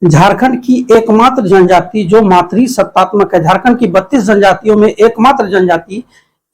झारखंड की एकमात्र जनजाति जो मातृसत्तात्मक है, झारखंड की 32 जनजातियों में एकमात्र जनजाति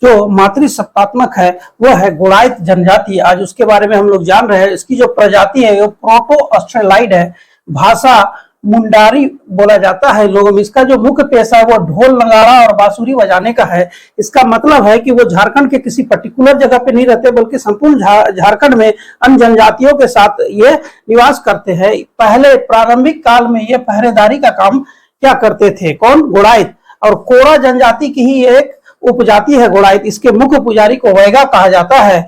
जो मातृसत्तात्मक है वो है गोड़ाइत जनजाति। आज उसके बारे में हम लोग जान रहे हैं। इसकी जो प्रजाति है वो प्रोटो ऑस्ट्रेलाइड है। भाषा मुंडारी बोला जाता है लोगों में। इसका जो मुख्य पेशा है वो ढोल नगाड़ा और बांसुरी बजाने का है। इसका मतलब है कि वो झारखंड के किसी पर्टिकुलर जगह पे नहीं रहते बल्कि संपूर्ण झारखंड में अन्य जनजातियों के साथ ये निवास करते हैं। पहले प्रारंभिक काल में ये पहरेदारी का काम क्या करते थे? कौन? गोड़ाइत। और कोड़ा जनजाति की ही एक उपजाति है गोड़ाइत। इसके मुख्य पुजारी को वैगा कहा जाता है।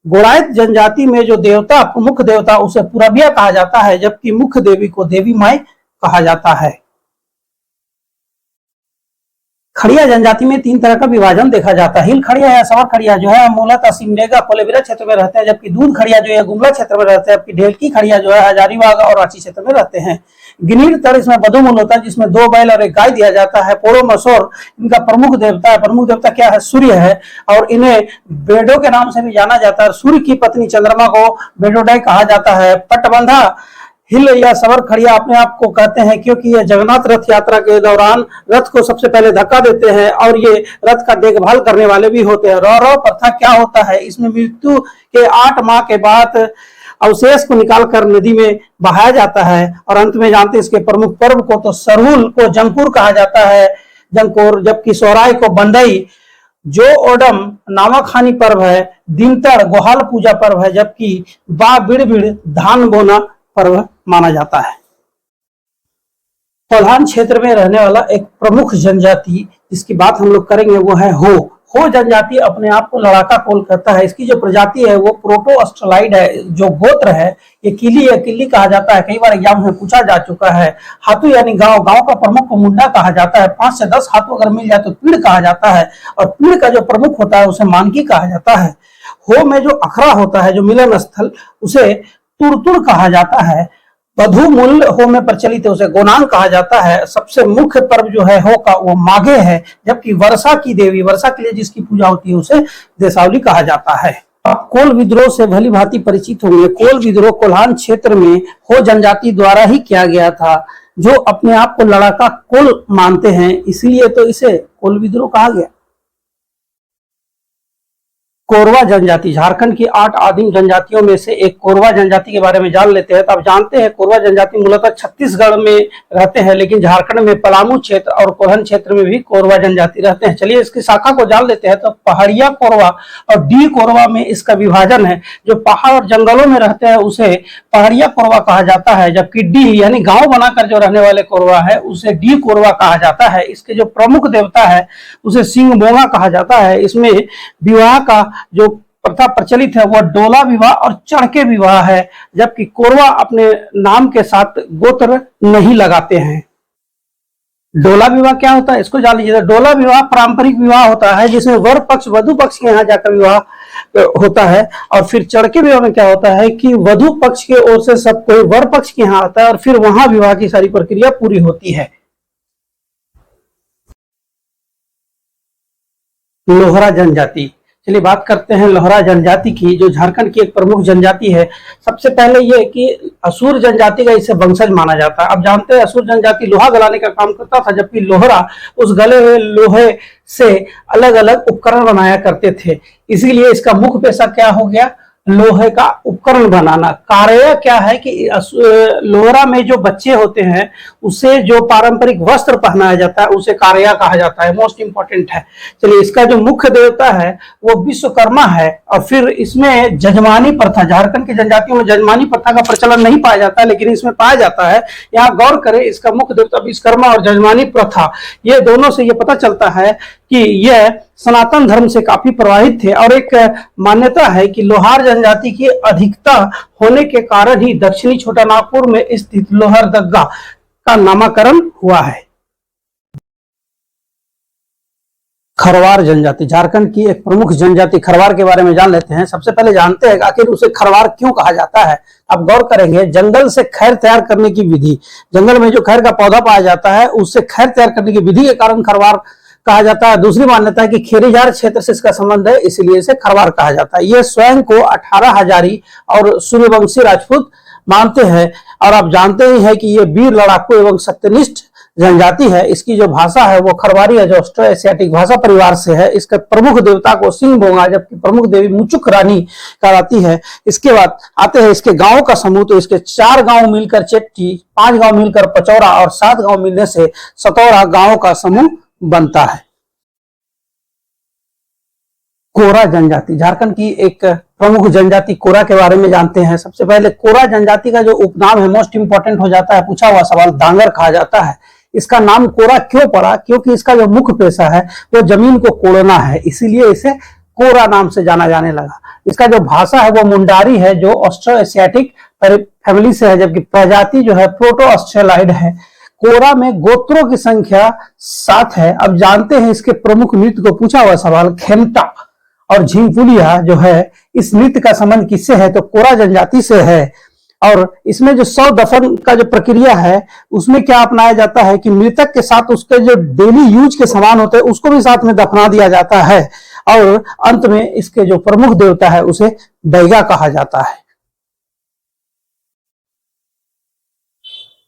गोड़ाइत जनजाति में जो देवता, मुख्य देवता, उसे पुरबिया कहा जाता है, जबकि मुख्य देवी को देवी माई कहा जाता है। खड़िया जनजाति में 3 तरह का विभाजन देखा जाता है। हिल खड़िया या सवर खड़िया जो है मूलतः सिमडेगा कोलेबिरा क्षेत्र में रहते हैं, जबकि दूध खड़िया जो है गुमला क्षेत्र में रहते हैं, जबकि ढेलकी खड़िया जो है हजारीबाग और रांची क्षेत्र में रहते हैं। गिनीर तड़ इसमें बदोमूल होता है, जिसमें 2 बैल और 1 गाय दिया जाता है। पोड़ो मसोर इनका प्रमुख देवता है। प्रमुख देवता क्या है? सूर्य है, और इन्हें बेडो के नाम से भी जाना जाता है। सूर्य की पत्नी चंद्रमा को बेडोडाई कहा जाता है। पटबंधा हिल या सवर खड़िया अपने आप को कहते हैं क्योंकि ये जगन्नाथ रथ यात्रा के दौरान रथ को सबसे पहले धक्का देते हैं और ये रथ का देखभाल करने वाले भी होते हैं। रौ प्रथा क्या होता है? इसमें मृत्यु के 8 माह के बाद अवशेष को निकालकर नदी में बहाया जाता है। और अंत में जानते हैं इसके प्रमुख पर्व को, तो सरहुल को जंकुर कहा जाता है, जंकुर, जबकि सोहराय को बंदई, जो ओडम नामाखानी पर्व है, दिनतर गोहाल पूजा पर्व है, जबकि बा बिड़बिड़ धान बोना पर्व माना जाता है। कोल्हान क्षेत्र में रहने वाला एक प्रमुख जनजाति जिसकी बात हम लोग करेंगे वो है हो जनजाति अपने आप को लड़ाका कोल कहता है। इसकी जो प्रजाति है वो प्रोटो ऑस्ट्रेलाइड है। जो गोत्र है ये किली या किल्ली कहा जाता है। कई बार एग्जाम में पूछा जा चुका है। हाथू यानी गांव का प्रमुख को मुंडा कहा जाता है। 5 से 10 हाथू अगर मिल जाए तो पीड़ कहा जाता है, और पीड़ का जो प्रमुख होता है उसे मानकी कहा जाता है। हो में जो अखड़ा होता है, जो मिलन स्थल, उसे तुड़तुड़ कहा जाता है। वधु मूल हो में प्रचलित है, उसे गोनांग कहा जाता है। सबसे मुख्य पर्व जो है हो का वो माघे है, जबकि वर्षा की देवी, वर्षा के लिए जिसकी पूजा होती है उसे देसावली कहा जाता है। आप कोल विद्रोह से भली भांति परिचित होंगे। कोल विद्रोह कोल्हान क्षेत्र में हो जनजाति द्वारा ही किया गया था, जो अपने आप को लड़ाका कोल मानते हैं, इसलिए तो इसे कोल विद्रोह कहा गया। कोरवा जनजाति झारखंड की 8 आदिम जनजातियों में से एक कोरवा जनजाति के बारे में जान लेते हैं। तो आप जानते हैं कोरवा जनजाति मूलतः छत्तीसगढ़ में रहते हैं, लेकिन झारखंड में पलामू क्षेत्र और कोल्हन क्षेत्र में भी कोरवा जनजाति रहते हैं। चलिए इसकी शाखा को जान लेते हैं। तो पहाड़िया कोरवा और डी कोरवा में इसका विभाजन है। जो पहाड़ और जंगलों में रहते हैं उसे पहाड़िया कोरवा कहा जाता है, जबकि डी यानी गाँव बनाकर जो रहने वाले कोरवा है उसे डी कोरवा कहा जाता है। इसके जो प्रमुख देवता है उसे सिंह बोंगा कहा जाता है। इसमें विवाह का जो प्रथा प्रचलित है वह डोला विवाह और चढ़के विवाह है, जबकि कोरवा अपने नाम के साथ गोत्र नहीं लगाते हैं। डोला विवाह क्या होता है इसको जान लीजिए। डोला विवाह पारंपरिक विवाह होता है जिसमें वर पक्ष वधु पक्ष के यहाँ जाकर विवाह होता है, और फिर चढ़के विवाह में क्या होता है कि वधु पक्ष के ओर से सब कोई वर पक्ष के यहाँ आता है और फिर वहां विवाह की सारी प्रक्रिया पूरी होती है। लोहरा जनजाति, चलिए बात करते हैं लोहरा जनजाति की, जो झारखंड की एक प्रमुख जनजाति है। सबसे पहले ये कि असुर जनजाति का इसे वंशज माना जाता है। आप जानते हैं असुर जनजाति लोहा गलाने का काम करता था, जबकि लोहरा उस गले हुए लोहे से अलग अलग उपकरण बनाया करते थे। इसीलिए इसका मुख्य पेशा क्या हो गया? लोहे का उपकरण बनाना। कार्य क्या है कि लोहरा में जो बच्चे होते हैं उसे जो पारंपरिक वस्त्र पहनाया जाता है उसे कार्या कहा जाता है। मोस्ट इंपॉर्टेंट है। चलिए इसका जो मुख्य देवता है वो विश्वकर्मा है, और फिर इसमें जजमानी प्रथा, झारखंड की जनजातियों में जजमानी प्रथा का प्रचलन नहीं पाया जाता है, लेकिन इसमें पाया जाता है। यहाँ गौर करें, इसका मुख्य देवता विश्वकर्मा और जजमानी प्रथा, ये दोनों से ये पता चलता है कि यह सनातन धर्म से काफी प्रभावित थे। और एक मान्यता है कि लोहार जनजाति की अधिकता होने के कारण ही दक्षिणी छोटानागपुर में स्थित लोहरदगा का नामकरण हुआ है। खरवार जनजाति झारखंड की एक प्रमुख जनजाति खरवार के बारे में जान लेते हैं। सबसे पहले जानते हैं आखिर उसे खरवार क्यों कहा जाता है। आप गौर करेंगे, जंगल से खैर तैयार करने की विधि, जंगल में जो खैर का पौधा पाया जाता है उससे खैर तैयार करने की विधि के कारण खरवार कहा जाता है। दूसरी मान्यता है कि खेरीजार क्षेत्र से इसका संबंध है, इसलिए इसे खरवार कहा जाता है। यह स्वयं को 18 हजारी और सूर्यवंशी राजपूत मानते हैं। और आप जानते ही हैं कि ये वीर लड़ाकू एवं सत्यनिष्ठ जनजाति है। इसकी जो भाषा है वो खरवारी है, जो ऑस्ट्रो एशियाटिक भाषा परिवार से है। इसके प्रमुख देवता को सिंह बोंगा, जबकि प्रमुख देवी मुचुक रानी कहलाती है। इसके बाद आते हैं इसके गांवों का समूह। तो इसके 4 गांव मिलकर चेट्टी, 5 गांव मिलकर पचौरा और 7 गांव मिलने से सतौरा गांवों का समूह बनता है। कोरा जनजाति, झारखंड की एक प्रमुख जनजाति कोरा के बारे में जानते हैं। सबसे पहले कोरा जनजाति का जो उपनाम है, मोस्ट इंपॉर्टेंट हो जाता है, पूछा हुआ सवाल, डांगर कहा जाता है। इसका नाम कोरा क्यों पड़ा? क्योंकि इसका जो मुख्य पेशा है वो जमीन को कोड़ना है, इसीलिए इसे कोरा नाम से जाना जाने लगा। इसका जो भाषा है वो मुंडारी है, जो ऑस्ट्रो एशियाटिक फैमिली से है, जबकि प्रजाति जो है प्रोटो ऑस्ट्रेलाइड है। कोरा में गोत्रों की संख्या 7 है। अब जानते हैं इसके प्रमुख नृत्य को, पूछा हुआ सवाल। खेमटा और झिंगपुलिया जो है, इस नृत्य का संबंध किससे है? तो कोरा जनजाति से है। और इसमें जो शव दफन का जो प्रक्रिया है उसमें क्या अपनाया जाता है कि मृतक के साथ उसके जो डेली यूज के सामान होते हैं उसको भी साथ में दफना दिया जाता है। और अंत में इसके जो प्रमुख देवता है उसे बैगा कहा जाता है।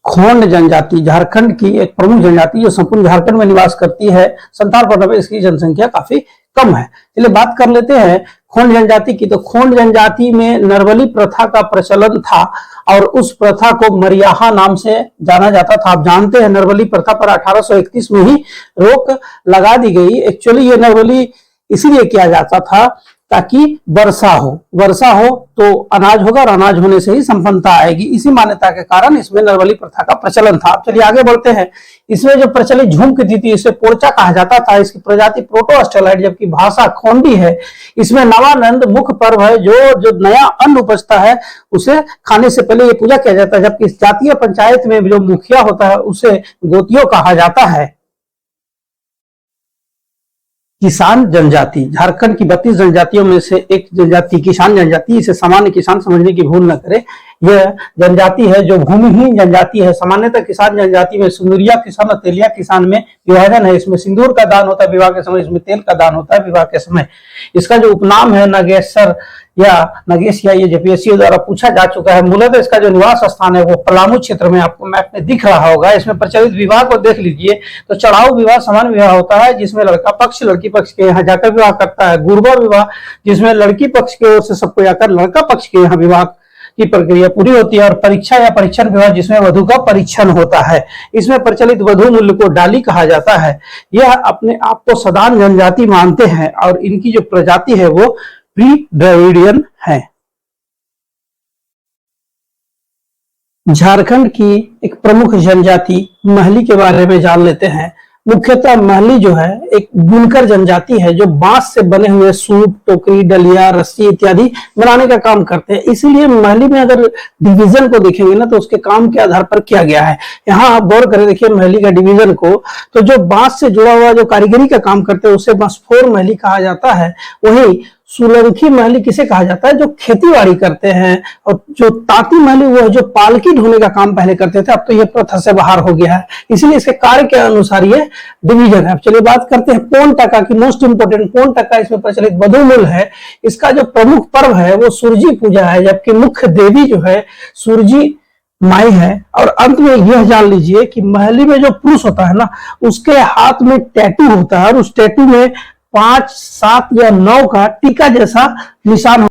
खोंड जनजाति, झारखंड की एक प्रमुख जनजाति जो संपूर्ण झारखंड में निवास करती है। संथाल पर्वत में इसकी जनसंख्या काफी कम है। चलिए बात कर लेते हैं खोंड जनजाति की। तो खोंड जनजाति में नरबली प्रथा का प्रचलन था और उस प्रथा को मरियाहा नाम से जाना जाता था। आप जानते हैं नरबली प्रथा पर 1831 में ही रोक लगा दी गई। एक्चुअली ये नरबली इसीलिए किया जाता था ताकि वर्षा हो तो अनाज होगा और अनाज होने से ही संपन्नता आएगी। इसी मान्यता के कारण इसमें नरबली प्रथा का प्रचलन था। चलिए आगे बढ़ते हैं। इसमें जो प्रचलित झूम की थी इसे पोर्चा कहा जाता था। इसकी प्रजाति प्रोटो ऑस्ट्रेलाइड, जबकि भाषा खोंडी है। इसमें नवानंद मुख्य पर्व है। जो नया अन्न उपजता है उसे खाने से पहले ये पूजा किया जाता है। जबकि इस जातीय पंचायत में जो मुखिया होता है उसे गोतियों कहा जाता है। किसान जनजाति, झारखंड की 32 जनजातियों में से एक जनजाति किसान जनजाति, इसे सामान्य किसान समझने की भूल न करें। यह जनजाति है जो भूमिहीन जनजाति है। सामान्यतः किसान जनजाति में सिंदूरिया किसान और तेलिया किसान में विभाजन है। इसमें सिंदूर का दान होता है विवाह के समय, इसमें तेल का दान होता है विवाह के समय। इसका जो उपनाम है नगेसर या नगेश, या ये जेपीएससी द्वारा पूछा जा चुका है। मूलतः इसका जो निवास स्थान है वो पलामू क्षेत्र में आपको मैप में दिख रहा होगा। इसमें प्रचलित विवाह को देख लीजिए तो चढ़ाऊ विवाह समान विवाह होता है, जिसमें लड़का पक्ष लड़की पक्ष के यहाँ जाकर विवाह करता है। गुरबा विवाह, जिसमें लड़की पक्ष की ओर से सबको जाकर लड़का पक्ष के यहाँ विवाह की प्रक्रिया पूरी होती है। और परीक्षा या परीक्षण विवाह, जिसमें वधु का परीक्षण होता है। इसमें प्रचलित वधु मूल्य को डाली कहा जाता है। यह अपने आप को सदान जनजाति मानते हैं और इनकी जो प्रजाति है वो प्री द्रविडियन है। झारखंड की एक प्रमुख जनजाति महली के बारे में जान लेते हैं। मुख्यतः महली जो है एक बुनकर जनजाति है जो बांस से बने हुए सूप, टोकरी, डलिया, रस्सी इत्यादि बनाने का काम करते हैं। इसीलिए महली में अगर डिवीजन को देखेंगे ना तो उसके काम के आधार पर किया गया है। यहाँ आप गौर करें, देखिए महली का डिवीजन को, तो जो बांस से जुड़ा हुआ जो कारीगरी का काम करते हैं उसे बांसफोर महली कहा जाता है। वही सोलंकी महली किसे कहा जाता है? जो खेती-बाड़ी करते हैं। और जो तांती महली वो है जो पालकी ढोने का काम पहले करते थे, अब तो ये प्रथा से बाहर हो गया है, इसीलिए इसके कार्य के अनुसार ये डिवीजन है। चलिए बात करते हैं पोन टका की। मोस्ट इंपोर्टेंट पोन टका इसमें प्रचलित बधुमूल है। इसका जो प्रमुख पर्व है वो सूरजी पूजा है, जबकि मुख्य देवी जो है सूरजी माई है। और अंत में यह जान लीजिए कि महली में जो पुरुष होता है ना उसके हाथ में टैटू होता है और उस टैटू में 5, 7 या 9 का टीका जैसा निशान।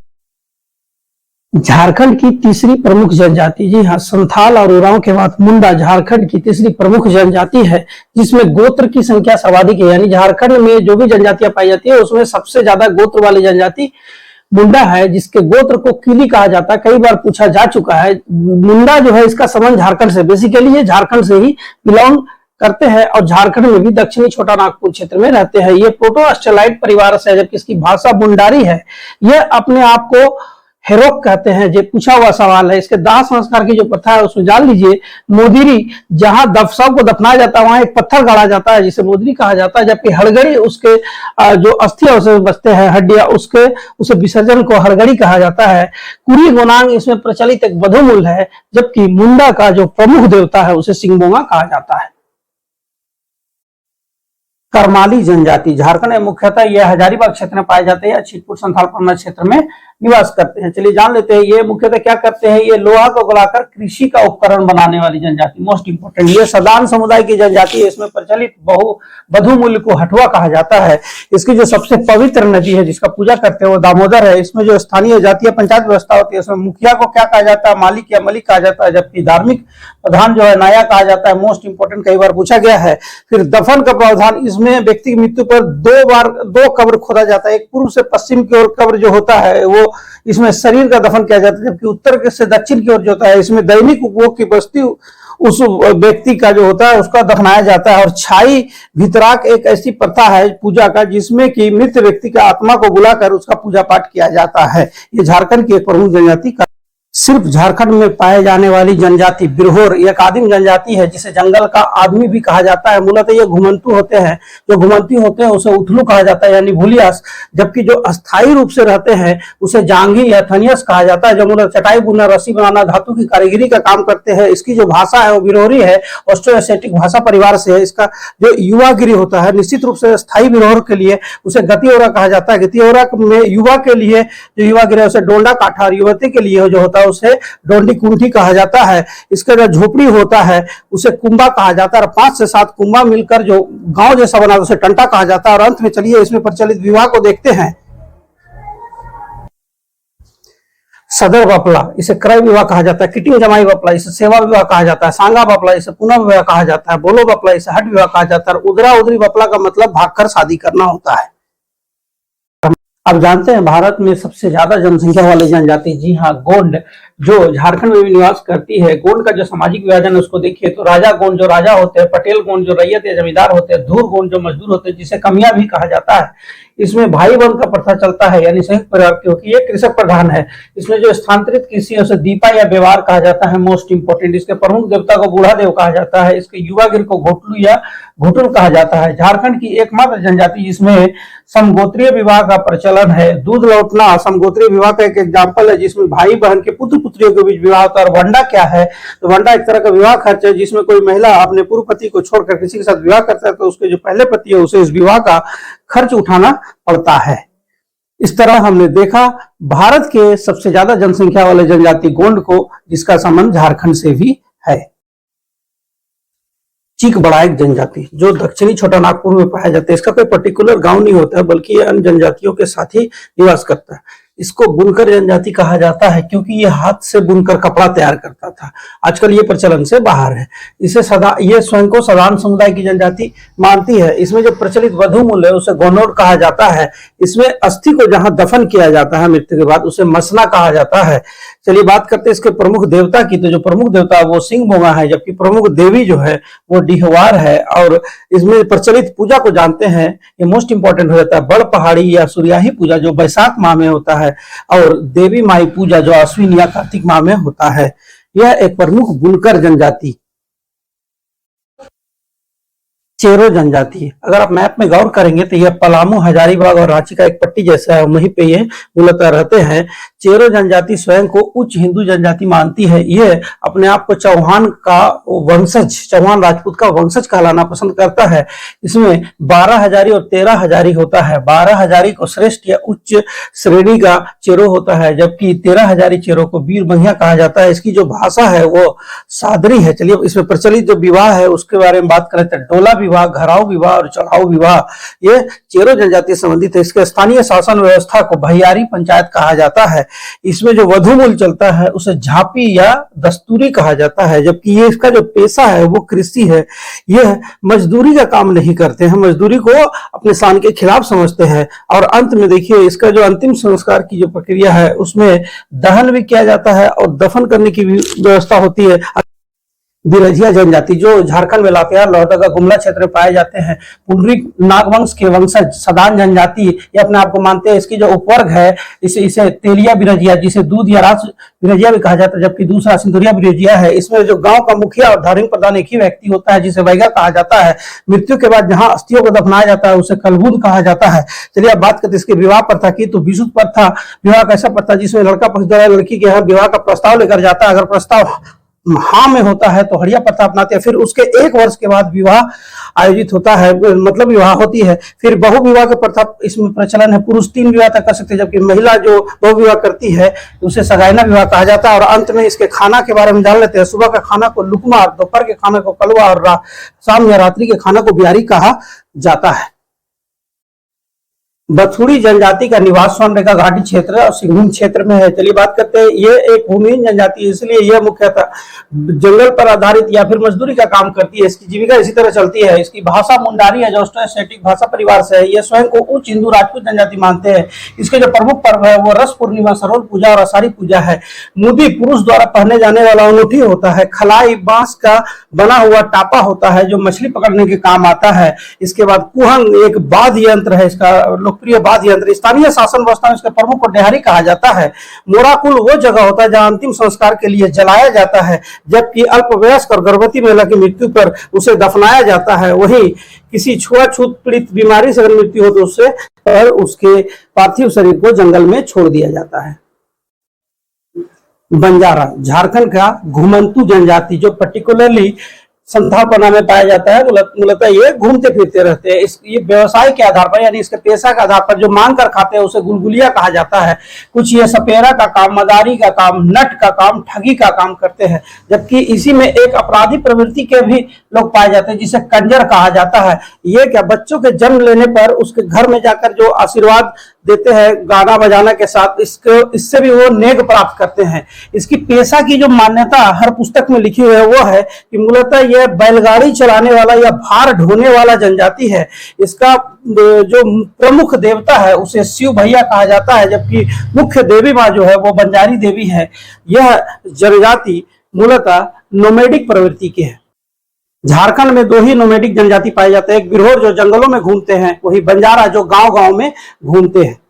झारखंड की तीसरी प्रमुख जनजाति, जी हाँ, संथाल और उरांव के बाद मुंडा झारखंड की तीसरी प्रमुख जनजाति है, जिसमें गोत्र की संख्या सर्वाधिक है। यानी झारखंड में जो भी जनजातियां पाई जाती है उसमें सबसे ज्यादा गोत्र वाली जनजाति मुंडा है, जिसके गोत्र को किली कहा जाता है। कई बार पूछा जा चुका है। मुंडा जो है इसका संबंध झारखंड से, बेसिकली ये झारखंड से ही बिलोंग करते हैं और झारखंड में भी दक्षिणी छोटा नागपुर क्षेत्र में रहते हैं। ये प्रोटो ऑस्ट्रेलाइड परिवार से है, जबकि इसकी भाषा मुंडारी है। यह अपने आप को हेरोक कहते हैं। जो पूछा हुआ सवाल है। इसके दाह संस्कार की जो प्रथा है उसमें जान लीजिए, मोदिरी, जहां शव को दफनाया जाता है वहां एक पत्थर गाड़ा जाता है जिसे मोदिरी कहा जाता है, जबकि हड़गड़ी उसके जो अस्थि अवशेष बचते हैं, हड्डियां, उसे विसर्जन को हड़गड़ी कहा जाता है। कुरी गोनांग इसमें प्रचलित एक बधुमूल है, जबकि मुंडा का जो प्रमुख देवता है उसे सिंगबोंगा कहा जाता है। करमाली जनजाति, झारखंड में मुख्यतः यह हजारीबाग क्षेत्र में पाए जाते हैं, छिटपुर संथाल परगना क्षेत्र में निवास करते हैं। चलिए जान लेते हैं ये मुख्यतः क्या करते हैं। ये लोहा को गलाकर कृषि का उपकरण बनाने वाली जनजाति, मोस्ट इंपोर्टेंट। ये सदान समुदाय की जनजाति है। इसमें प्रचलित बधु मूल्य को हटवा कहा जाता है। इसकी जो सबसे पवित्र नदी है जिसका पूजा करते हैं वो दामोदर है। इसमें जो स्थानीय जातीय पंचायत व्यवस्था होती है उसमें मुखिया को क्या कहा जाता है, मालिक या मलिक कहा जाता है, जबकि धार्मिक प्रधान जो है नाया कहा जाता है। मोस्ट इंपोर्टेंट, कई बार पूछा गया है। फिर दफन का प्रावधान, इसमें व्यक्ति की मृत्यु पर दो कब्र खोदा जाता है। एक पूर्व से पश्चिम की ओर कब्र जो होता है वो इसमें शरीर का दफन किया जाता है, जबकि उत्तर से दक्षिण की ओर जो होता है इसमें दैनिक उपभोग की वस्तु उस व्यक्ति का जो होता है उसका दफनाया जाता है। और छाई भितराक एक ऐसी प्रथा है पूजा का जिसमें कि मृत व्यक्ति का आत्मा को बुलाकर उसका पूजा पाठ किया जाता है। ये झारखंड की एक प्रमुख जनजाति का सिर्फ झारखंड में पाए जाने वाली जनजाति बिरहोर एक आदिम जनजाति है जिसे जंगल का आदमी भी कहा जाता है। मूलतः ये घुमंतु होते हैं, जो घुमंती होते हैं उसे उथलू कहा जाता है यानी भूलियास, जबकि जो अस्थायी रूप से रहते हैं उसे जांघी या थनियस कहा जाता है, जो मूलतः चटाई बुनना, रस्सी बनाना, धातु की कारीगरी का काम करते हैं। इसकी जो भाषा है वो बिरहोरी है, ऑस्ट्रो एशियाटिक भाषा परिवार से है। इसका जो युवागिरी होता है निश्चित रूप से स्थायी बिरहोर के लिए उसे गतिओरा कहा जाता है। गतिओरा में युवा के लिए जो युवागिरी है उसे डोंडा काठा, और युवती के लिए जो होता है उसे डोंडी कुंठी कहा जाता है। इसका जो झोपड़ी होता है उसे कुंबा कहा जाता है। 5 से 7 कुंबा मिलकर जो गांव जैसा बना उसे टंटा कहा जाता है। और अंत में चलिए इसमें प्रचलित विवाह को देखते हैं। सदर बपला, इसे क्रय विवाह कहा जाता है। किटिंग जमाई बपला, इसे सेवा विवाह कहा जाता है। सांगा बपला, इसे पुनः विवाह कहा जाता है। बोलो बपला, इसे हट विवाह कहा जाता है। उदरा उदरी बपला का मतलब भागकर शादी करना होता है। अब जानते हैं भारत में सबसे ज्यादा जनसंख्या वाली जनजाति, जी हाँ, गोंड, जो झारखंड में भी निवास करती है। गोंड का जो सामाजिक विभाजन है उसको देखिए तो राजा गोंड जो राजा होते हैं, पटेल गोंड जो रैयत या जमींदार होते हैं, धूर गोंड जो मजदूर होते हैं जिसे कमिया भी कहा जाता है। इसमें भाई बंध का प्रथा चलता है यानी संयुक्त परिवार, क्योंकि ये कृषक प्रधान है। इसमें जो स्थानांतरित कृषि है उसे दीपा या व्यवहार कहा जाता है। मोस्ट इंपोर्टेंट, इसके प्रमुख देवता को बूढ़ा देव कहा जाता है। इसके युवागिर को घोटलू या घुटुल कहा जाता है। झारखंड की एकमात्र जनजाति जिसमें समगोत्रीय विवाह का प्रचलन है। दूध लौटना समगोत्रीय विवाह का एक एग्जाम्पल है जिसमें भाई बहन के पुत्र पुत्रियों के बीच विवाह होता है। और वंडा क्या है, तो वंडा एक तरह का विवाह खर्च है जिसमें कोई महिला अपने पूर्व पति को छोड़कर किसी के साथ विवाह करता है तो उसके जो पहले पति है उसे इस विवाह का खर्च उठाना पड़ता है। इस तरह हमने देखा भारत के सबसे ज्यादा जनसंख्या वाले जनजाति गोंड को, जिसका संबंध झारखंड से भी है। चीक बड़ाइक जनजाति जो दक्षिणी छोटा नागपुर में पाया जाता है। इसका कोई पर्टिकुलर गांव नहीं होता है बल्कि ये अन्य जनजातियों के साथ ही निवास करता है। इसको बुनकर जनजाति कहा जाता है क्योंकि ये हाथ से बुनकर कपड़ा तैयार करता था। आजकल ये प्रचलन से बाहर है। ये स्वयं को सदान समुदाय की जनजाति मानती है। इसमें जो प्रचलित वधु मूल्य है उसे गोनोर कहा जाता है। इसमें अस्थि को जहां दफन किया जाता है मृत्यु के बाद उसे मसना कहा जाता है। चलिए बात करते हैं इसके प्रमुख देवता की। तो जो प्रमुख देवता है वो सिंह बोंगा है, जबकि प्रमुख देवी जो है वो डिहवार है। और इसमें प्रचलित पूजा को जानते हैं, ये मोस्ट इंपोर्टेंट हो जाता है। बड़ पहाड़ी या सूर्याही पूजा जो बैसाख माह में होता है, और देवी माई पूजा जो अश्विन या कार्तिक माह में होता है। यह एक प्रमुख बुनकर जनजाति चेरो जनजाति। अगर आप मैप में गौर करेंगे तो यह पलामू, हजारीबाग और रांची का एक पट्टी जैसा है, वहीं पे ये मूलतः रहते हैं। चेरो जनजाति स्वयं को उच्च हिंदू जनजाति मानती है। यह अपने आप को चौहान का वंशज, चौहान राजपूत का वंशज कहलाना पसंद करता है। इसमें 12 हजारी और 13 हजारी होता है। 12 हजारी को श्रेष्ठ या उच्च श्रेणी का चेरो होता है, जबकि 13 हजारी चेरो को वीर बंहिया कहा जाता है। इसकी जो भाषा है वो सादरी है। चलिए इसमें प्रचलित जो विवाह है उसके बारे में बात करें तो डोला विवाह, घराव विवाह और चढ़ाऊ विवाह ये चेरो जनजाति संबंधित है। इसके स्थानीय शासन व्यवस्था को भैयारी पंचायत कहा जाता है। इसमें जो वधु मूल चलता है उसे झापी या दस्तूरी कहा जाता है, जबकि ये इसका जो पेशा है वो कृषि है। यह मजदूरी का काम नहीं करते हैं, मजदूरी को अपने शान के खिलाफ समझते हैं। और अंत में देखिए इसका जो अंतिम संस्कार की जो प्रक्रिया है उसमें दहन भी किया जाता है और दफन करने की भी व्यवस्था होती है। बिरजिया जनजाति जो झारखंड में लातेहार, लोहरदगा, गुमला क्षेत्र में पाए जाते हैं। पुंडरीक नागवंश के वंशज सदान जनजाति ये अपने आप को मानते हैं। इसकी जो उपवर्ग है इसे तेलिया बिरजिया, जिसे दूध या रास बिरजिया भी कहा जाता है, जबकि दूसरा सिंदुरिया बिरजिया है। इसमें जो गांव का मुखिया और धार्मिक प्रधान एक ही व्यक्ति होता है जिसे वैगा कहा जाता है। मृत्यु के बाद जहां अस्थियों को दफनाया जाता है उसे कलबुद कहा जाता है। चलिए अब बात करते हैं इसके विवाह प्रथा की। तो विशुद्ध प्रथा विवाह का ऐसा प्रथा जिसमें लड़का पक्ष द्वारा लड़की के यहाँ विवाह का प्रस्ताव लेकर जाता है। अगर प्रस्ताव हाँ में होता है तो हड़िया प्रथा अपनाते हैं। फिर उसके 1 वर्ष के बाद विवाह आयोजित होता है, मतलब विवाह होती है। फिर बहु विवाह की प्रथा इसमें प्रचलन है। पुरुष 3 विवाह तक कर सकते हैं, जबकि महिला जो बहु विवाह करती है उसे सगाइना विवाह कहा जाता है। और अंत में इसके खाना के बारे में जान लेते हैं। सुबह का खाना को लुकमा, दोपहर के खाने को कलवा और शाम या रात्रि के खाना को बिहारी कहा जाता है। बथुड़ी जनजाति का निवास स्वर्णरेखा घाटी क्षेत्र और सिंहभूम क्षेत्र में है। चलिए बात करते हैं, ये एक भूमिहीन जनजाति है, इसलिए यह मुख्यतः जंगल पर आधारित या फिर मजदूरी का काम करती है। इसकी जीविका इसी तरह चलती है। इसकी भाषा मुंडारी है जो ऑस्ट्रोएशियाटिक भाषा परिवार से है। ये स्वयं को उच्च हिंदू राजपूत जनजाति मानते हैं। इसके जो प्रमुख पर्व है वो रस पूर्णिमा, सरोल पूजा और आषाढ़ी पूजा है। मुदी पुरुष द्वारा पहने जाने वाला अंगूठी होता है। खलाई बांस का बना हुआ टापा होता है जो मछली पकड़ने के काम आता है। इसके बाद कुहंग एक वाद्य यंत्र है, इसका लोकप्रिय वाद्य यंत्र। स्थानीय शासन व्यवस्था में इसके प्रमुख को डेहरी कहा जाता है। मोराकुल वो जगह होता है जहां अंतिम संस्कार के लिए जलाया जाता है, जबकि अल्पवयस्क और गर्भवती महिला की मृत्यु पर उसे दफनाया जाता है। वहीं किसी छुआछूत पीड़ित बीमारी से अगर मृत्यु हो तो उससे और उसके पार्थिव शरीर को जंगल में छोड़ दिया जाता है। बंजारा झारखंड का घुमंतू जनजाति जो पर्टिकुलरली संथालपना में पाया जाता है। मूलतः ये घूमते फिरते रहते हैं। ये व्यवसाय के आधार पर यानी इसके पेशा के आधार पर जो मांग कर खाते हैं उसे गुलगुलिया कहा जाता है। कुछ ये सपेरा का काम, मदारी का काम, नट का काम, ठगी का काम करते हैं। जबकि इसी में एक अपराधी प्रवृत्ति के भी लोग पाए जाते हैं जिसे कंजर कहा जाता है। ये क्या बच्चों के जन्म लेने पर उसके घर में जाकर जो आशीर्वाद देते हैं गाना बजाना के साथ, इससे भी वो नेक प्राप्त करते हैं। इसकी पेशा की जो मान्यता हर पुस्तक में लिखी हुई है वो है कि मूलतः यह बैलगाड़ी चलाने वाला या भार ढोने वाला जनजाति है। इसका जो प्रमुख देवता है उसे शिव भैया कहा जाता है, जबकि मुख्य देवी माँ जो है वो बंजारी देवी है। यह जनजाति मूलतः नोमैडिक प्रवृत्ति की है। झारखंड में 2 ही नोमैडिक जनजाति पाए जाते हैं, एक बिरहोर जो जंगलों में घूमते हैं, वही बंजारा जो गांव-गांव में घूमते हैं।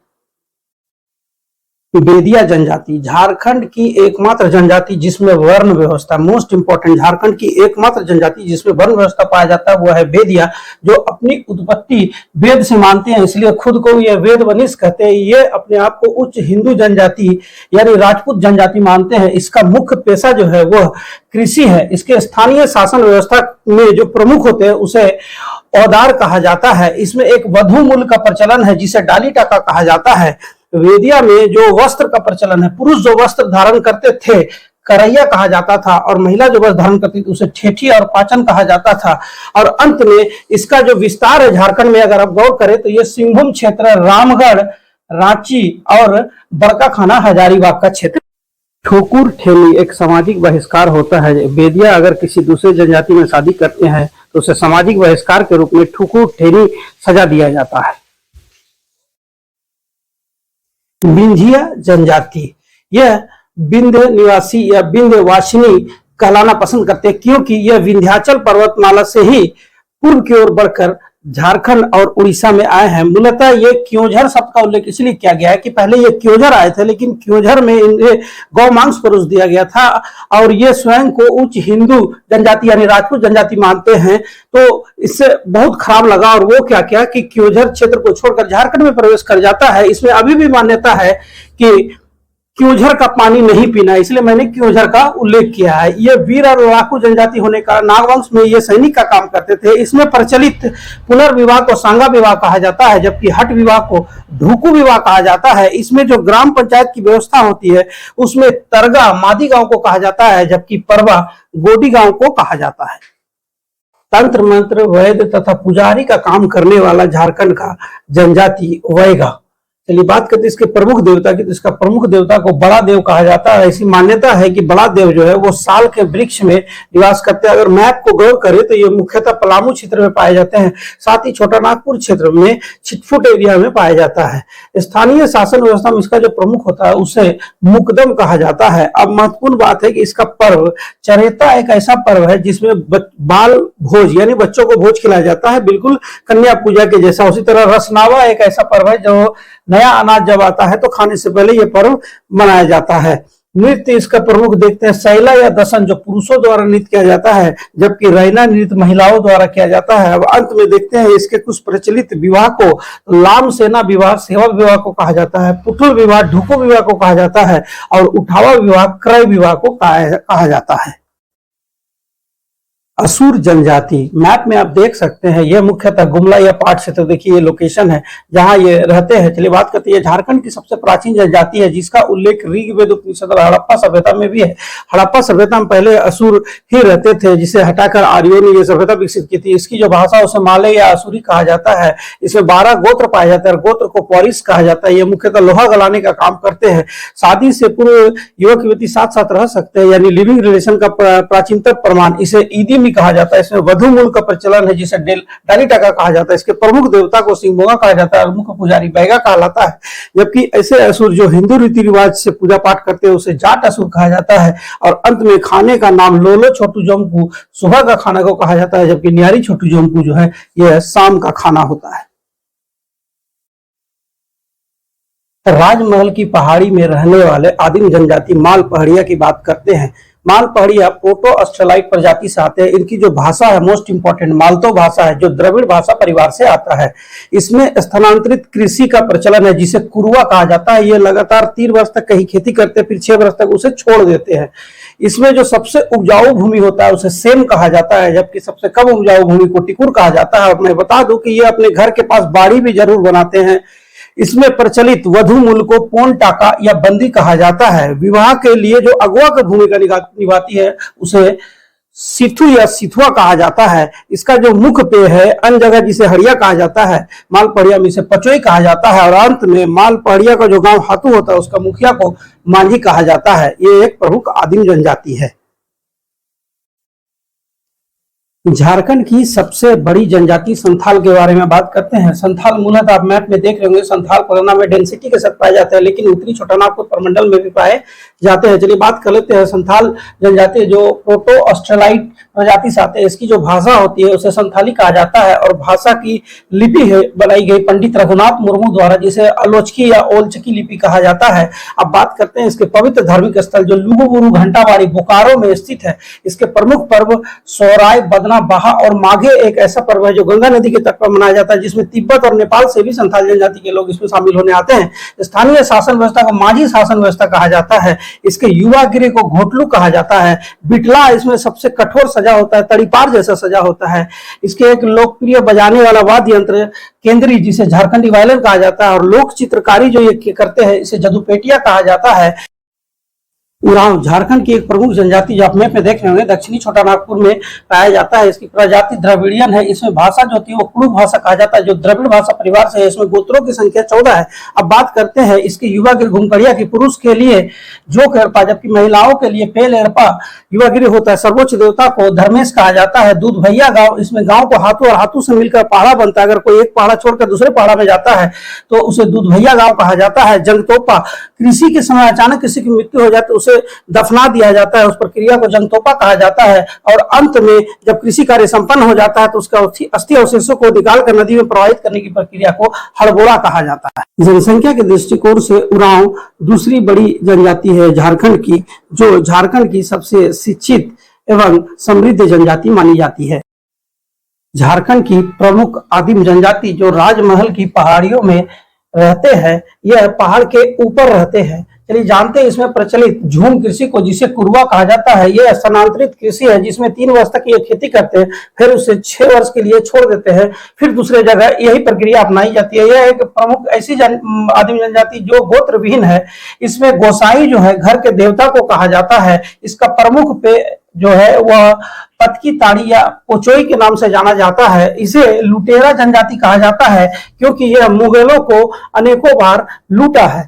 बेदिया जनजाति झारखंड की एकमात्र जनजाति जिसमें वर्ण व्यवस्था, मोस्ट इंपोर्टेंट, झारखंड की एकमात्र जनजाति जिसमें वर्ण व्यवस्था पाया जाता है वह है बेदिया, जो अपनी उत्पत्ति वेद से मानते हैं, इसलिए खुद को ये वेद वनिष्ठ कहते हैं। ये अपने आप को उच्च हिंदू जनजाति यानी राजपूत जनजाति मानते हैं। इसका मुख्य पेशा जो है वह कृषि है। इसके स्थानीय शासन व्यवस्था में जो प्रमुख होते हैं उसे औदार कहा जाता है। इसमें एक वधु मूल का प्रचलन है जिसे डाली टाका कहा जाता है। वेदिया में जो वस्त्र का प्रचलन है, पुरुष जो वस्त्र धारण करते थे करैया कहा जाता था, और महिला जो वस्त्र धारण करती थी उसे ठेठी और पाचन कहा जाता था। और अंत में इसका जो विस्तार है झारखंड में अगर आप गौर करें तो ये सिंहभूम क्षेत्र, रामगढ़, रांची और बड़काखाना हजारीबाग का क्षेत्र। ठोकुर ठेली एक सामाजिक बहिष्कार होता है। बेदिया अगर किसी दूसरे जनजाति में शादी करते हैं तो उसे सामाजिक बहिष्कार के रूप में ठोकुर ठेली सजा दिया जाता है। विंध्या जनजाति यह विंध्य निवासी या विंध्यवासिनी कहलाना पसंद करते हैं, क्योंकि यह विंध्याचल पर्वतमाला से ही पूर्व की ओर बढ़कर झारखंड और उड़ीसा में आए हैं। मूलतः ये क्योंझर शब्द का उल्लेख इसलिए किया गया है कि पहले ये क्योंझर आए थे, लेकिन क्योंझर में इन्हें गौमांस परोस दिया गया था और ये स्वयं को उच्च हिंदू जनजाति यानी राजपूत जनजाति मानते हैं। तो इससे बहुत खराब लगा और वो क्या किया कि क्योंझर क्षेत्र को छोड़कर झारखंड में प्रवेश कर जाता है। इसमें अभी भी मान्यता है कि क्योंझर का पानी नहीं पीना, इसलिए मैंने क्योंझर का उल्लेख किया है। ये वीर और लड़ाकू जनजाति होने का नागवंश में ये सैनिक का काम करते थे। इसमें प्रचलित पुनर्विवाह को सांगा विवाह कहा जाता है, जबकि हट विवाह को ढुकू विवाह कहा जाता है। इसमें जो ग्राम पंचायत की व्यवस्था होती है उसमें तरगा मादी गांव को कहा जाता है, जबकि परवा गोडी गांव को कहा जाता है। तंत्र मंत्र वैद्य तथा पुजारी का काम करने वाला झारखंड का जनजाति वैगा। चलिए बात करते हैं इसके प्रमुख देवता की। तो इसका प्रमुख देवता को बड़ा देव कहा जाता है। ऐसी मान्यता है कि बड़ा देव जो है वो साल के वृक्ष में निवास करते हैं। अगर मैप को गौर करें तो ये मुख्यतः पलामू क्षेत्र में पाए जाते हैं, साथ ही छोटा नागपुर क्षेत्र में छिटफुट एरिया में पाया जाता है। स्थानीय शासन व्यवस्था में इसका जो प्रमुख होता है उसे मुकदम कहा जाता है। अब महत्वपूर्ण बात है कि इसका पर्व चरेता एक ऐसा पर्व है जिसमें बाल भोज यानी बच्चों को भोज खिलाया जाता है, बिल्कुल कन्या पूजा के जैसा। उसी तरह रसनावा एक ऐसा पर्व है जो नया अनाज जब आता है तो खाने से पहले ये पर्व मनाया जाता है। नृत्य इसका प्रमुख देखते हैं सैला या दसन जो पुरुषों द्वारा नृत्य किया जाता है, जबकि रैना नृत्य महिलाओं द्वारा किया जाता है। अब अंत में देखते हैं इसके कुछ प्रचलित विवाह को। लाम सेना विवाह सेवक विवाह को कहा जाता है, पुटुल विवाह ढुको विवाह को कहा जाता है और उठावा विवाह क्रय विवाह को कहा जाता है। असुर जनजाति मैप में आप देख सकते हैं, यह मुख्यतः गुमला या पाट से, तो देखिए ये लोकेशन है जहां ये रहते हैं। चलिए बात करते हैं, झारखंड की सबसे प्राचीन जनजाति है जिसका उल्लेख ऋग्वेद उपनिषद और हड़प्पा सभ्यता में भी है। हड़प्पा सभ्यता में पहले असुर ही रहते थे, जिसे हटाकर आर्यों ने ये सभ्यता विकसित की थी। इसकी जो भाषा उसे मालय या असुरी कहा जाता है। इसमें 12 गोत्र पाए जाते हैं और गोत्र को पौरिस कहा जाता है। ये मुख्यतः लोहा गलाने का काम करते हैं। शादी से पूर्व युवक युवती साथ साथ रह सकते हैं, यानी लिविंग रिलेशन का प्राचीनतम प्रमाण इसे ईदी भी कहा जाता है। इसमें वधु मूल का प्रचलन है जिसे डाली टाका कहा जाता है। इसके प्रमुख देवता को सिंगोगा कहा जाता है और मुख्य पुजारी बैगा कहलाता है। जबकि ऐसे असुर जो हिंदू रीति रिवाज से पूजा पाठ करते हैं उसे जाट असुर कहा जाता है। और अंत में खाने का नाम लोलो छोटू जोमकू सुबह का खाना को कहा जाता है, जबकि न्यारी छोटू जोमकू जो है यह शाम का खाना होता है। राजमहल की पहाड़ी में रहने वाले आदिम जनजाति माल पहाड़िया की बात करते हैं। माल पहाड़िया प्रोटो ऑस्ट्रेलाइट प्रजाति से आते हैं। इनकी जो भाषा है मोस्ट इंपॉर्टेंट मालतो भाषा है, जो द्रविड़ भाषा परिवार से आता है। इसमें स्थानांतरित कृषि का प्रचलन है जिसे कुरुआ कहा जाता है। ये लगातार 3 वर्ष तक कहीं खेती करते हैं, फिर 6 वर्ष तक उसे छोड़ देते हैं। इसमें जो सबसे उपजाऊ भूमि होता है उसे सेम कहा जाता है, जबकि सबसे कम उपजाऊ भूमि को टिकुर कहा जाता है। और मैं बता दूं कि ये अपने घर के पास बाड़ी भी जरूर बनाते हैं। इसमें प्रचलित वधु मूल को पोन टाका या बंदी कहा जाता है। विवाह के लिए जो अगुआ की भूमिका निभाती है उसे सिथु या सिथुआ कहा जाता है। इसका जो मुख्य पेय है, अन्य जगह जिसे हड़िया कहा जाता है, मालपहड़िया में इसे पचोई कहा जाता है। और अंत में मालपहड़िया का जो गांव हाथू होता है उसका मुखिया को मांझी कहा जाता है। ये एक प्रमुख आदिम जनजाति है। झारखंड की सबसे बड़ी जनजाति संथाल के बारे में बात करते हैं। संथाल मूलतः आप मैप में देख रहे होंगे, संथाल पगना में डेंसिटी के साथ पाए जाते हैं, लेकिन उत्तरी छोटानागपुर प्रमंडल में भी पाए जाते हैं। चलिए बात कर लेते हैं। संथाल जनजाति जो प्रोटो ऑस्ट्रेलाइट प्रजाति से आते हैं। इसकी जो भाषा होती है उसे संथाली कहा जाता है और भाषा की लिपि है बनाई गई पंडित रघुनाथ मुर्मू द्वारा, जिसे अलोचकी या ओलचकी लिपि कहा जाता है। अब बात करते हैं इसके पवित्र धार्मिक स्थल जो लुगुबुरु घंटाबाड़ी बोकारो में स्थित है। इसके प्रमुख पर्व सोहराय, बदना, बाहा और माघे एक ऐसा पर्व है जो गंगा नदी के तट पर मनाया जाता है, जिसमें तिब्बत और नेपाल से भी संथाल जनजाति के लोग इसमें शामिल होने आते हैं। स्थानीय शासन व्यवस्था को माझी शासन व्यवस्था कहा जाता है। इसके युवा गिरे को घोटलू कहा जाता है। बिटला इसमें सबसे कठोर सजा होता है, तड़ीपार जैसा सजा होता है। इसके एक लोकप्रिय बजाने वाला वाद्य यंत्र केंद्री, जिसे झारखंडी वायलिन कहा जाता है। और लोक चित्रकारी जो ये करते हैं इसे जदुपेटिया कहा जाता है। उरांव झारखंड की एक प्रमुख जनजाति जो आप मैप में देख रहे होंगे, दक्षिणी छोटानागपुर में पाया जाता है। इसकी प्रजाति द्रविड़ियन है। इसमें भाषा जो होती है वो कुड़ु भाषा कहा जाता है, जो द्रविड़ भाषा परिवार से है। इसमें गोत्रों की संख्या 14 है। अब बात करते हैं इसके युवा गिर घुमकड़िया की। पुरुष के लिए जोक एरपा, जबकि महिलाओं के लिए पेल एरपा युवा गिर होता है। सर्वोच्च देवता को धर्मेश कहा जाता है। दूध भैया गाँव, इसमें गाँव को हाथों और हाथों से मिलकर पहाड़ा बनता है। अगर कोई एक पहाड़ा छोड़कर दूसरे पहाड़ा में जाता है तो उसे दूध भैया गाँव कहा जाता है। जंगतोपा, कृषि के समय अचानक किसी की मृत्यु हो जाए तो उसे दफना दिया जाता है। उस प्रक्रिया को जंगतोपा कहा जाता है। और अंत में जब कृषि कार्य संपन्न हो जाता है तो उसका अस्थि अवशेषों को निकालकर नदी में प्रवाहित करने की प्रक्रिया को हड़बोड़ा कहा जाता है। जनसंख्या के दृष्टिकोण से उरांव दूसरी बड़ी जनजाति है झारखंड की, जो झारखंड की सबसे शिक्षित एवं समृद्ध जनजाति मानी जाती है। झारखंड की प्रमुख आदिम जनजाति जो राजमहल की पहाड़ियों में रहते हैं, यह पहाड़ के ऊपर रहते हैं। चलिए जानते हैं इसमें प्रचलित झूम कृषि को, जिसे कुरुआ कहा जाता है। यह स्थानांतरित कृषि है जिसमें 3 वर्ष तक ये खेती करते हैं, फिर उसे 6 वर्ष के लिए छोड़ देते हैं, फिर दूसरे जगह यही प्रक्रिया अपनाई जाती है। यह एक प्रमुख ऐसी आदिम जनजाति जो गोत्र विहीन है। इसमें गोसाई जो है घर के देवता को कहा जाता है। इसका प्रमुख पे जो है वह पतकी ताड़ी या पोचोई के नाम से जाना जाता है। इसे लुटेरा जनजाति कहा जाता है क्योंकि यह मुगलों को अनेकों बार लूटा है।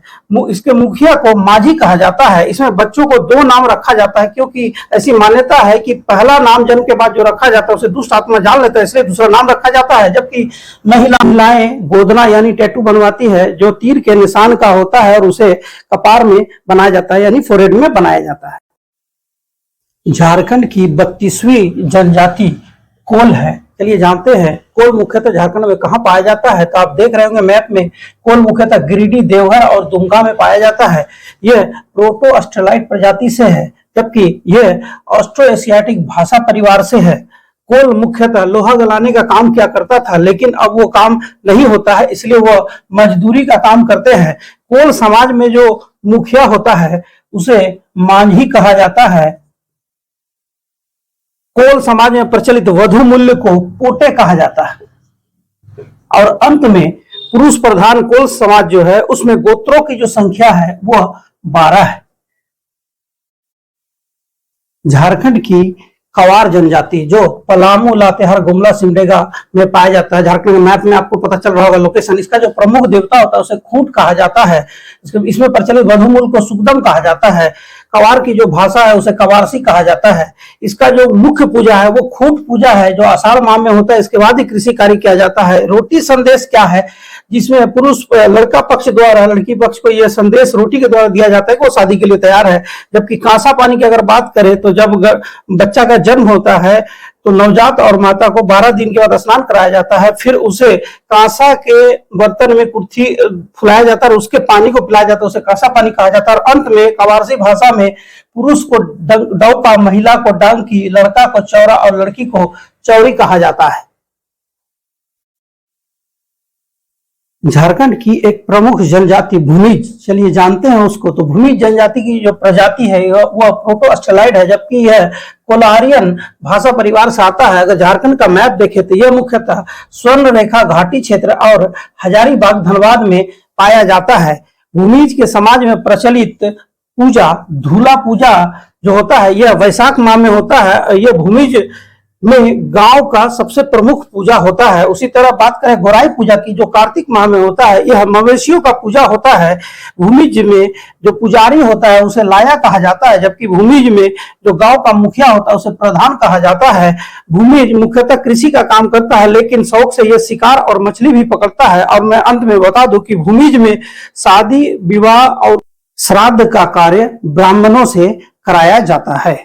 इसके मुखिया को माझी कहा जाता है। इसमें बच्चों को 2 नाम रखा जाता है क्योंकि ऐसी मान्यता है कि पहला नाम जन्म के बाद जो रखा जाता है उसे दुष्ट आत्मा जान लेता है, इसलिए दूसरा नाम रखा जाता है। जबकि महिलाएं गोदना यानी टैटू बनवाती है जो तीर के निशान का होता है और उसे कपार में बनाया जाता है, यानी फोrehead में बनाया जाता है। झारखंड की 32वीं जनजाति कोल है। चलिए जानते हैं कोल मुख्यतः झारखंड में कहाँ पाया जाता है। तो आप देख रहे होंगे मैप में, कोल मुख्यतः गिरिडीह, देवघर और दुमका में पाया जाता है। यह प्रोटो ऑस्ट्रेलाइट प्रजाति से है, जबकि यह ऑस्ट्रो एशियाटिक भाषा परिवार से है। कोल मुख्यतः लोहा गलाने का काम किया करता था, लेकिन अब वो काम नहीं होता है, इसलिए वो मजदूरी का काम करते हैं। कोल समाज में जो मुखिया होता है उसे मांझी कहा जाता है। कोल समाज में प्रचलित वधु मूल्य को पोटे कहा जाता है। और अंत में पुरुष प्रधान कोल समाज जो है उसमें गोत्रों की जो संख्या है वह 12 है। झारखंड की कवार जनजाति जो पलामू, लातेहार, गुमला, सिमडेगा में पाया जाता है। झारखंड के मैप में आपको पता चल रहा होगा लोकेशन। इसका जो प्रमुख देवता होता है उसे खूंट कहा जाता है। इसमें प्रचलित वधुमूल को सुखदम कहा जाता है। कवार की जो भाषा है उसे कवारसी कहा जाता है। इसका जो मुख्य पूजा है वो खूंट पूजा है जो आषाढ़ माह में होता है। इसके बाद ही कृषि कार्य किया जाता है। रोटी संदेश क्या है, जिसमें पुरुष लड़का पक्ष द्वारा लड़की पक्ष को यह संदेश रोटी के द्वारा दिया जाता है कि वो शादी के लिए तैयार है। जबकि कांसा पानी की अगर बात करें तो जब बच्चा का जन्म होता है तो नवजात और माता को 12 दिन के बाद स्नान कराया जाता है। फिर उसे कांसा के बर्तन में कुर्थी फुलाया जाता है और उसके पानी को पिलाया जाता है, उसे कांसा पानी कहा जाता है। और अंत में कवारसी भाषा में पुरुष को डौका, महिला को डांकी, लड़का को चौरा और लड़की को चौरी कहा जाता है। झारखंड की एक प्रमुख जनजाति भूमिज, चलिए जानते हैं उसको। तो भूमिज जनजाति की जो प्रजाति है वह प्रोटोस्टेलाइड है, जबकि यह कोलारियन भाषा परिवार से आता है। अगर झारखंड का मैप देखें तो यह मुख्यतः स्वर्ण रेखा घाटी क्षेत्र और हजारीबाग, धनबाद में पाया जाता है। भूमिज के समाज में प्रचलित पूजा धूला पूजा जो होता है यह वैशाख माह में होता है। यह भूमिज में गांव का सबसे प्रमुख पूजा होता है। उसी तरह बात करें गोराई पूजा की जो कार्तिक माह में होता है, यह मवेशियों का पूजा होता है। भूमिज में जो पुजारी होता है उसे लाया कहा जाता है, जबकि भूमिज में जो गांव का मुखिया होता है उसे प्रधान कहा जाता है। भूमिज मुख्यतः कृषि का काम करता है, लेकिन शौक से यह शिकार और मछली भी पकड़ता है। और मैं अंत में बता दूं कि भूमिज में शादी, विवाह और श्राद्ध का कार्य ब्राह्मणों से कराया जाता है।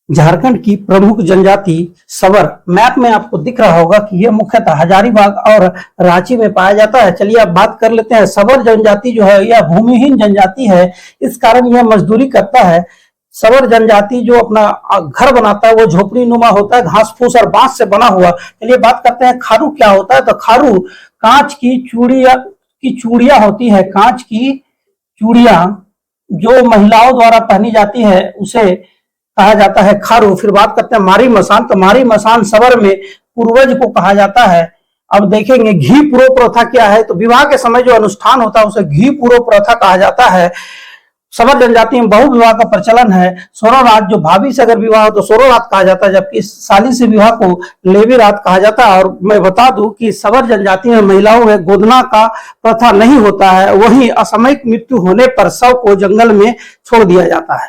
झारखंड की प्रमुख जनजाति सवर, मैप में आपको दिख रहा होगा कि यह मुख्यतः हजारीबाग और रांची में पाया जाता है। चलिए अब बात कर लेते हैं। सवर जनजाति जो है यह भूमिहीन जनजाति है, इस कारण यह मजदूरी करता है। सवर जनजाति जो अपना घर बनाता है वो झोपड़ी नुमा होता है, घास फूस और बांस से बना हुआ। चलिए बात करते हैं खारू क्या होता है। तो खारू कांच की चूड़ियां होती है। कांच की चूड़ियां जो महिलाओं द्वारा पहनी जाती है उसे कहा जाता है खारू। फिर बात करते हैं मारी मसान। तो मारी मसान सवर में पूर्वज को कहा जाता है। अब देखेंगे घी पुरो प्रथा क्या है। तो विवाह के समय जो अनुष्ठान होता है उसे घी पुरो प्रथा कहा जाता है। सवर जनजाति में बहु विवाह का प्रचलन है। सोरो रात, जो भाभी से अगर विवाह हो तो सोरो रात कहा जाता है, जबकि साली से विवाह को लेवी रात कहा जाता है। और मैं बता दूं कि सवर जनजाति में महिलाओं में गोदना का प्रथा नहीं होता है। वहीं असामयिक मृत्यु होने पर शव को जंगल में छोड़ दिया जाता है।